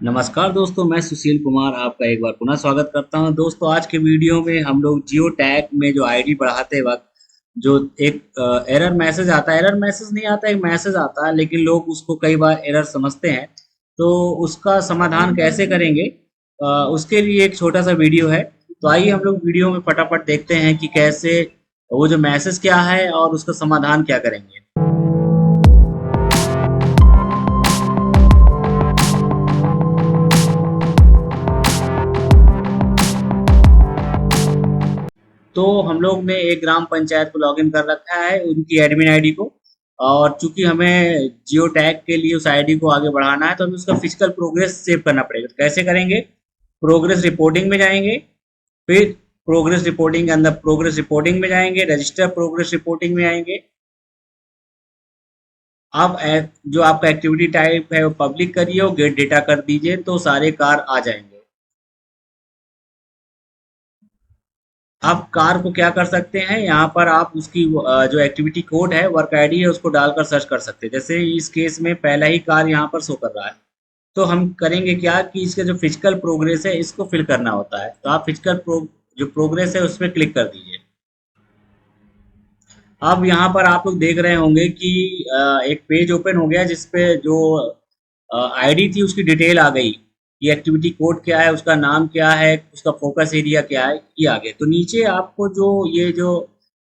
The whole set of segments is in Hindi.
नमस्कार दोस्तों, मैं सुशील कुमार आपका एक बार पुनः स्वागत करता हूं। दोस्तों, आज के वीडियो में हम लोग जियो टैग में जो आईडी बढ़ाते वक्त जो एक एरर मैसेज आता है, एरर मैसेज नहीं आता, एक मैसेज आता है, लेकिन लोग उसको कई बार एरर समझते हैं। तो उसका समाधान कैसे करेंगे, उसके लिए एक छोटा सा वीडियो है। तो आइए हम लोग वीडियो में फटाफट देखते हैं कि कैसे वो जो मैसेज क्या है और उसका समाधान क्या करेंगे। तो हम लोग ने एक ग्राम पंचायत को लॉगिन कर रखा है, उनकी एडमिन आईडी को। और चूंकि हमें जियो टैग के लिए उस आईडी को आगे बढ़ाना है, तो हमें उसका फिजिकल प्रोग्रेस सेव करना पड़ेगा। तो कैसे करेंगे? प्रोग्रेस रिपोर्टिंग में जाएंगे, फिर प्रोग्रेस रिपोर्टिंग के अंदर प्रोग्रेस रिपोर्टिंग में जाएंगे, रजिस्टर प्रोग्रेस रिपोर्टिंग में आएंगे। अब जो आपका एक्टिविटी टाइप है वो पब्लिक करिए और गेट डेटा कर दीजिए, तो सारे कार आ जाएंगे। आप कार को क्या कर सकते हैं, यहाँ पर आप उसकी जो एक्टिविटी कोड है, वर्क आईडी है, उसको डालकर सर्च कर सकते हैं। जैसे इस केस में पहला ही कार यहाँ पर शो कर रहा है। तो हम करेंगे क्या कि इसका जो फिजिकल प्रोग्रेस है इसको फिल करना होता है। तो आप जो प्रोग्रेस है उस पर क्लिक कर दीजिए। अब यहाँ पर आप लोग देख रहे होंगे कि एक पेज ओपन हो गया, जिसपे जो आईडी थी उसकी डिटेल आ गई। ये एक्टिविटी कोड क्या है, उसका नाम क्या है, उसका फोकस एरिया क्या है, ये आ गया। तो नीचे आपको जो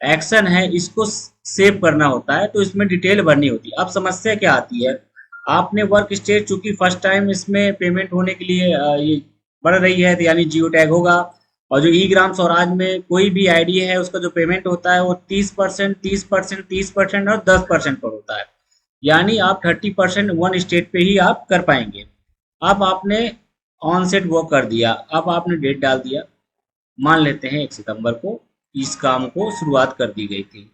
एक्शन है इसको सेव करना होता है, तो इसमें डिटेल भरनी होती है। अब समस्या क्या आती है, आपने वर्क स्टेज चूंकि फर्स्ट टाइम इसमें पेमेंट होने के लिए ये बढ़ रही है, तो यानी जियो टैग होगा। और जो ई ग्राम स्वराज में कोई भी आईडी है उसका जो पेमेंट होता है वो 30%, 30%, 30% और 10% पर होता है। यानी आप 30% वन स्टेट पे ही आप कर पाएंगे। अब आपने ऑन सेट वो कर दिया, अब आपने डेट डाल दिया। मान लेते हैं 1 सितंबर को इस काम को शुरुआत कर दी गई थी।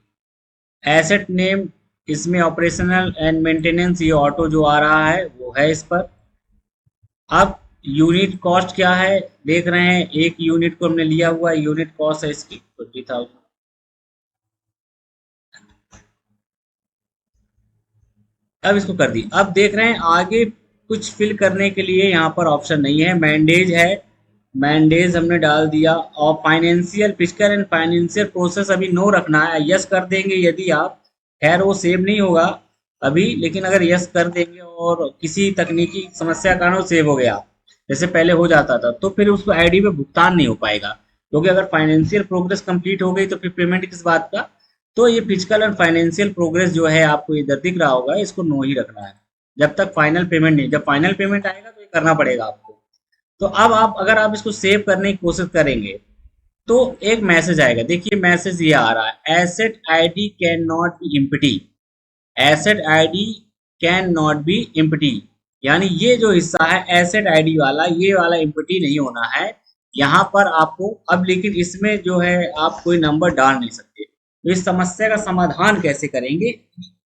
एसेट नेम, इसमें ऑपरेशनल एंड मेंटेनेंस, ये ऑटो जो आ रहा है वो है इस पर। अब यूनिट कॉस्ट क्या है देख रहे हैं, एक यूनिट को हमने लिया हुआ है, यूनिट कॉस्ट है इसकी 20,000। अब इसको कर दी। अब देख रहे हैं आगे कुछ फिल करने के लिए यहाँ पर ऑप्शन नहीं है, मैंडेज है, मैंडेज हमने डाल दिया। और financial physical and financial process अभी नो रखना है, यस कर देंगे यदि आप। खैर वो सेव नहीं होगा अभी, लेकिन अगर यस कर देंगे और किसी तकनीकी समस्या के कारण वो सेव हो गया, जैसे पहले हो जाता था, तो फिर उस आईडी पे भुगतान नहीं हो पाएगा। क्योंकि अगर फाइनेंशियल प्रोग्रेस कंप्लीट हो गई तो फिर पेमेंट किस बात का। तो ये फिजिकल एंड फाइनेंशियल प्रोग्रेस जो है आपको इधर दिख रहा होगा, इसको नो ही रखना है जब तक फाइनल पेमेंट नहीं। जब फाइनल पेमेंट आएगा तो ये करना पड़ेगा आपको। तो अब आप अगर आप इसको सेव करने की कोशिश करेंगे तो एक मैसेज आएगा। देखिए मैसेज ये आ रहा है, asset ID can not be empty, asset ID can not be empty. यानी ये जो हिस्सा है एसेट आईडी वाला, ये वाला एम्प्टी नहीं होना है यहाँ पर आपको। अब लेकिन इसमें जो है आप कोई नंबर डाल नहीं सकते। तो इस समस्या का समाधान कैसे करेंगे,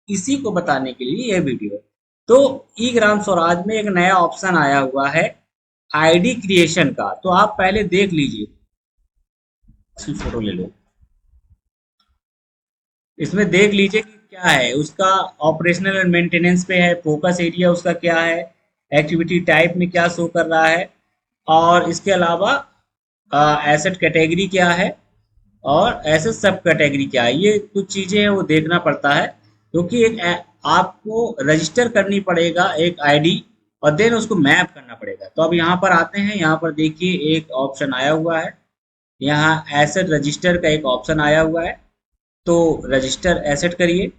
इसी को बताने के लिए यह वीडियो है। तो ई ग्राम स्वराज में एक नया ऑप्शन आया हुआ है आईडी क्रिएशन का, तो आप पहले देख लीजिए। इसकी फोटो ले लो, इसमें देख लीजिए कि क्या है उसका। ऑपरेशनल एंड मेंटेनेंस पे है, फोकस एरिया उसका क्या है, एक्टिविटी टाइप में क्या शो कर रहा है, और इसके अलावा एसेट कैटेगरी क्या है, और एसेट सब कैटेगरी क्या है। ये कुछ चीजें हैं वो देखना पड़ता है, क्योंकि आपको रजिस्टर करनी पड़ेगा एक आईडी, और देन उसको मैप करना पड़ेगा। तो अब यहाँ पर आते हैं, यहाँ पर देखिए एक ऑप्शन आया हुआ है, यहाँ एसेट रजिस्टर का एक ऑप्शन आया हुआ है। तो रजिस्टर एसेट करिए।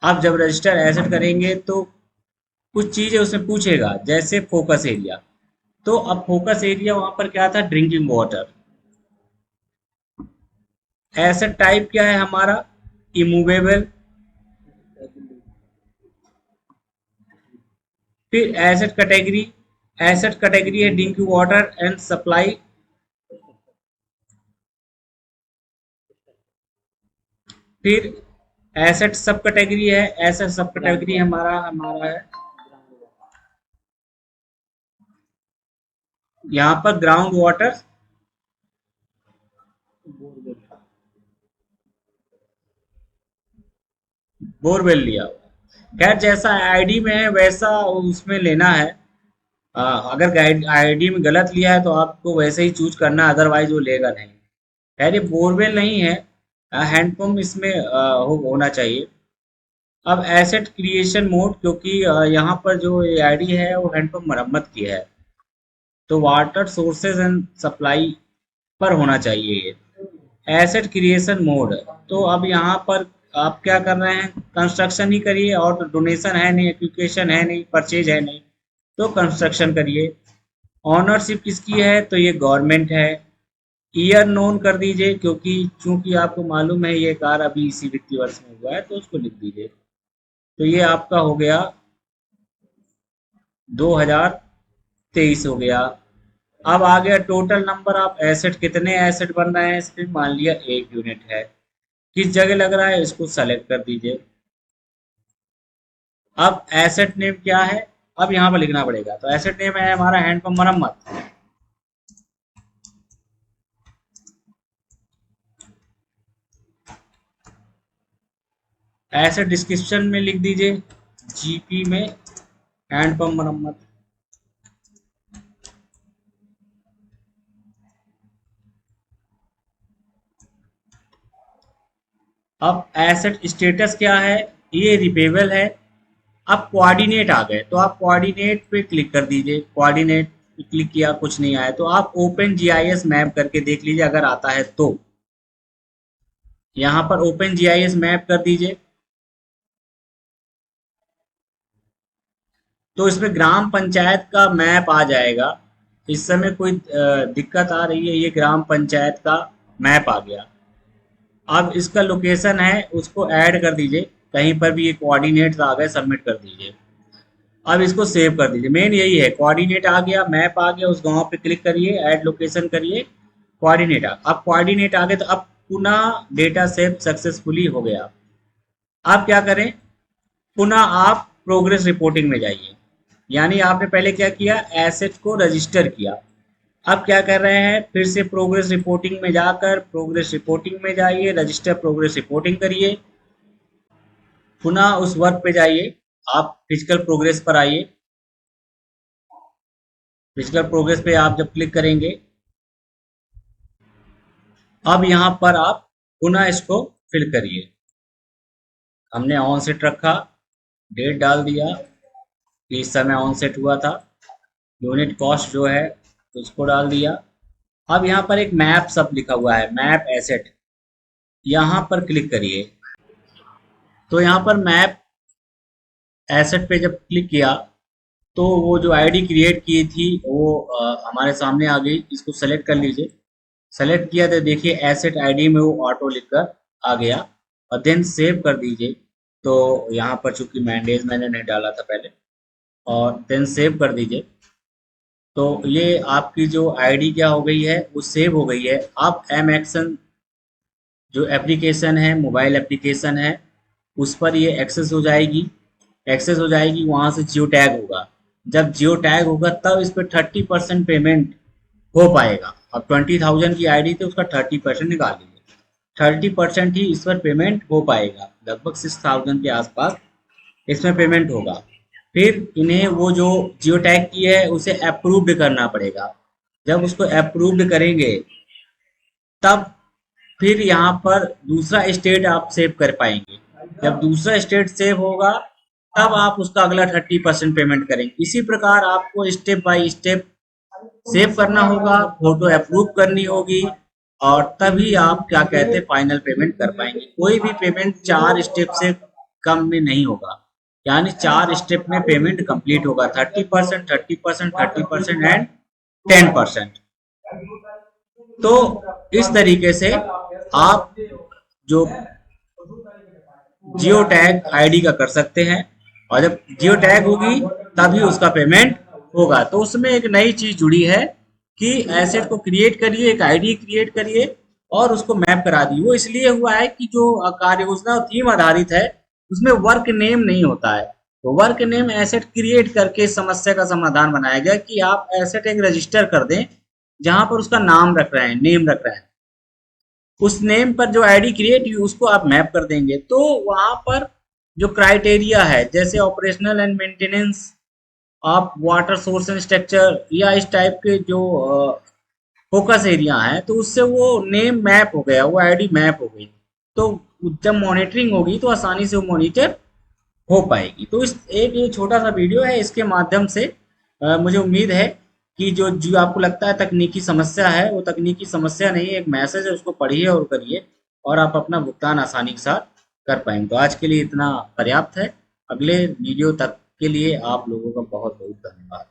आप जब रजिस्टर एसेट करेंगे तो कुछ चीजें उसमें पूछेगा, जैसे फोकस एरिया। तो अब फोकस एरिया वहां पर क्या था, ड्रिंकिंग वाटर। एसेट टाइप क्या है हमारा, इमूवेबल। फिर एसेट कैटेगरी है ड्रिंकिंग वाटर एंड सप्लाई। फिर एसेट सब कैटेगरी है, एसेट सब कैटेगरी हमारा हमारा है यहाँ पर ग्राउंड वाटर, बोरवेल लिया हुआ। खैर जैसा आईडी में है वैसा उसमें लेना है। अगर गाइड आईडी में गलत लिया है तो आपको वैसे ही चूज करना है, अदरवाइज वो लेगा नहीं। खैर ये बोरवेल नहीं है, हैंडपम्प इसमें होना चाहिए। अब एसेट क्रिएशन मोड, क्योंकि यहाँ पर जो ये आईडी है वो हैंडपम्प मरम्मत की है, तो वाटर सोर्सेज एंड सप्लाई पर होना चाहिए ये एसेट क्रिएशन मोड। तो अब यहाँ पर आप क्या कर रहे हैं, कंस्ट्रक्शन ही करिए, और तो डोनेशन है नहीं, एप्लीकेशन है नहीं, परचेज है नहीं, तो कंस्ट्रक्शन करिए। ऑनरशिप किसकी है, तो ये गवर्नमेंट है। ईयर नोन कर दीजिए, क्योंकि चूंकि आपको मालूम है ये कार अभी इसी वित्तीय वर्ष में हुआ है, तो उसको लिख दीजिए। तो ये आपका हो गया 2023 हो गया। अब आ गया टोटल नंबर ऑफ एसेट, कितने एसेट बन रहे हैं इसमें, मान लिया 1 यूनिट है, किस जगह लग रहा है इसको सेलेक्ट कर दीजिए। अब एसेट नेम क्या है, अब यहाँ पर लिखना पड़ेगा, तो एसेट नेम है हमारा हैंडपंप मरम्मत। एसेट डिस्क्रिप्शन में लिख दीजिए जीपी में हैंडपंप मरम्मत। अब एसेट स्टेटस क्या है, ये रिपेबल है। अब कोऑर्डिनेट आ गए, तो आप कोऑर्डिनेट पे क्लिक कर दीजिए। कोऑर्डिनेट पे क्लिक किया, कुछ नहीं आया, तो आप ओपन जीआईएस मैप करके देख लीजिए, अगर आता है तो यहाँ पर ओपन जीआईएस मैप कर दीजिए। तो इसमें ग्राम पंचायत का मैप आ जाएगा। इस समय कोई दिक्कत आ रही है, ये ग्राम पंचायत का मैप आ गया। अब इसका लोकेशन है उसको ऐड कर दीजिए, कहीं पर भी ये कोऑर्डिनेट्स आ गए, सबमिट कर दीजिए। अब इसको सेव कर दीजिए। मेन यही है, कोऑर्डिनेट आ गया, मैप आ गया, उस गांव पे क्लिक करिए, ऐड लोकेशन करिए, कोऑर्डिनेट अब कोऑर्डिनेट आ गए, तो अब पुनः डेटा सेव सक्सेसफुली हो गया। अब क्या करें, पुनः आप प्रोग्रेस रिपोर्टिंग में जाइए। यानी आपने पहले क्या किया, एसेट को रजिस्टर किया। अब क्या कर रहे हैं, फिर से प्रोग्रेस रिपोर्टिंग में जाकर प्रोग्रेस रिपोर्टिंग में जाइए, रजिस्टर प्रोग्रेस रिपोर्टिंग करिए, पुनः उस वर्क पे जाइए, आप फिजिकल प्रोग्रेस पर आइए। फिजिकल प्रोग्रेस पे आप जब क्लिक करेंगे, अब यहाँ पर आप पुनः इसको फिल करिए। हमने ऑन सेट रखा, डेट डाल दिया कि इस समय ऑन सेट हुआ था, यूनिट कॉस्ट जो है उसको डाल दिया। अब यहाँ पर एक मैप सब लिखा हुआ है, मैप एसेट, यहाँ पर क्लिक करिए। तो यहाँ पर मैप एसेट पे जब क्लिक किया, तो वो जो आईडी क्रिएट की थी वो हमारे सामने आ गई। इसको सेलेक्ट कर लीजिए। सेलेक्ट किया तो देखिए एसेट आईडी में वो ऑटो लिखकर आ गया, और देन सेव कर दीजिए। तो यहाँ पर चूंकि मैंडेज मैंने नहीं डाला था पहले, और देन सेव कर दीजिए। तो ये आपकी जो आईडी क्या हो गई है, वो सेव हो गई है। अब एम एक्शन जो एप्लीकेशन है, मोबाइल एप्लीकेशन है, उस पर ये एक्सेस हो जाएगी। एक्सेस हो जाएगी, वहाँ से जियो टैग होगा। जब जियो टैग होगा तब इस पर 30% पेमेंट हो पाएगा। अब 20,000 की आईडी तो उसका 30% निकाल लीजिए, 30% ही इस पर पेमेंट हो पाएगा, लगभग 6,000 के आसपास इसमें पेमेंट होगा। फिर इन्हें वो जो जियो टैग की है उसे अप्रूव्ड करना पड़ेगा। जब उसको अप्रूव्ड करेंगे, तब फिर यहाँ पर दूसरा स्टेट आप सेव कर पाएंगे। जब दूसरा स्टेट सेव होगा, तब आप उसका अगला 30% पेमेंट करेंगे। इसी प्रकार आपको स्टेप बाय स्टेप सेव करना होगा, फोटो अप्रूव करनी होगी, और तभी आप क्या कहते हैं फाइनल पेमेंट कर पाएंगे। कोई भी पेमेंट 4 स्टेप से कम में नहीं होगा, यानी 4 स्टेप में पेमेंट कंप्लीट होगा, 30%, 30%, 30% एंड 10%। तो इस तरीके से आप जो जियो टैग आईडी का कर सकते हैं, और जब जियो टैग होगी तभी उसका पेमेंट होगा। तो उसमें एक नई चीज जुड़ी है कि एसेट को क्रिएट करिए, एक आईडी क्रिएट करिए और उसको मैप करा दी। वो इसलिए हुआ है कि जो कार्य योजना थीम आधारित है उसमें वर्क नेम नहीं होता है, तो वर्क नेम एसेट क्रिएट करके इस समस्या का समाधान बनाया गया कि आप एसेट एक रजिस्टर कर दें जहां पर उसका नाम रख रहे हैं, नेम रख रहे हैं, उस नेम पर जो आईडी क्रिएट हुई उसको आप मैप कर देंगे, तो वहां पर जो क्राइटेरिया है, जैसे operational and maintenance of water source and structure, या इस टाइप के जो फोकस एरिया है, तो उससे वो नेम मैप हो गया, वो आईडी मैप हो गई। तो जब मॉनिटरिंग होगी तो आसानी से वो मॉनिटर हो पाएगी। तो इस एक ये छोटा सा वीडियो है, इसके माध्यम से मुझे उम्मीद है कि जो जो आपको लगता है तकनीकी समस्या है, वो तकनीकी समस्या नहीं है, एक मैसेज है, उसको पढ़िए और करिए, और आप अपना भुगतान आसानी के साथ कर पाएंगे। तो आज के लिए इतना पर्याप्त है। अगले वीडियो तक के लिए आप लोगों का बहुत बहुत धन्यवाद।